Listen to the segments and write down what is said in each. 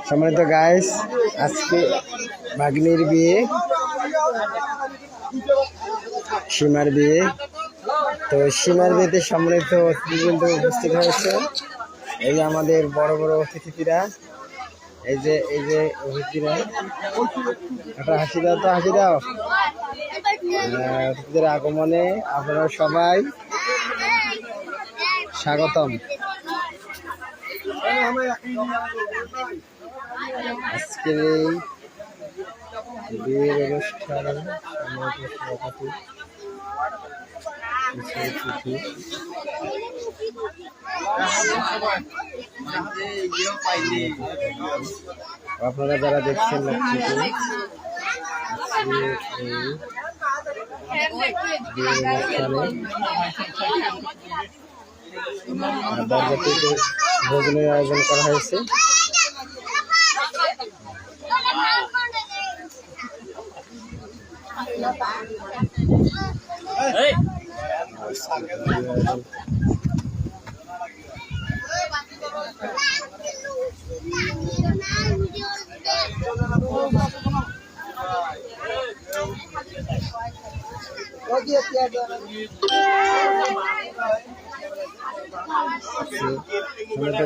সম্মানিত গাইস, আজকে ভাগ্নির বিয়ে, সীমার বিয়ে। তো সীমার বিয়েতে সম্মানিত অতিথিবৃন্দ উপস্থিত হয়েছে। এই যে আমাদের বড় বড় অতিথিরা, এই যে অতিথিরা, একটা হাসি দাও তো, হাসি দাও। অতিথিদের আগমনে আপনারা সবাই স্বাগতম। আজকের এই বিয়ের অনুষ্ঠানে আপনারা যারা দেখছেন বরযাত্রীদের ভোজনের আয়োজন করা হয়েছে।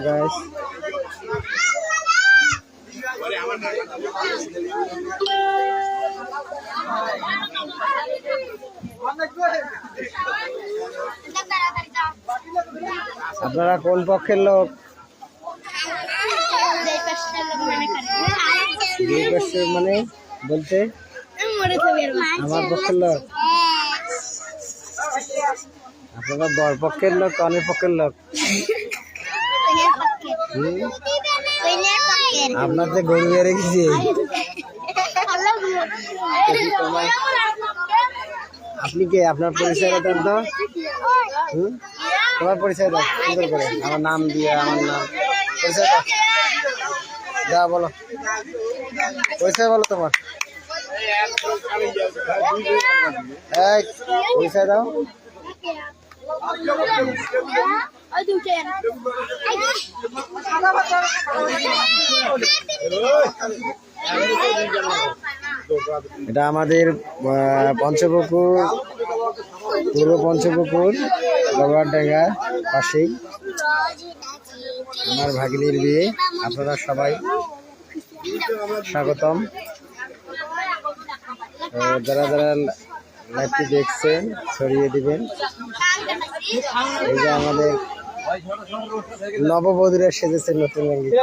গাইস, আপনারা কোন পক্ষের লোক? মানে বলতে আমার পক্ষের লোক। আপনারা বর পক্ষের লোক, কনের পক্ষের লোক? আপনার যে গরু বেড়ে রেখেছি, আপনি কে? আপনার পরিচয় দেন তো। তোমার পরিচয় দাও সুন্দর করে, আমার নাম দিয়ে, আমার নাম পরিচয় দাও। যা বলো, পরিচয় বলো তোমার। এই পরিচয় দাও। এটা আমাদের পঞ্চপুকুর, পূর্ব পঞ্চপুকুর গবরডাঙ্গার পাশেই আমার ভাগ্নির বিয়ে। আপনারা সবাই স্বাগতম। যারা যারা লাইভটি দেখছেন ছড়িয়ে দিবেন। এই যে আমাদের নববধূরা সেজেছে নতুন রঙিন।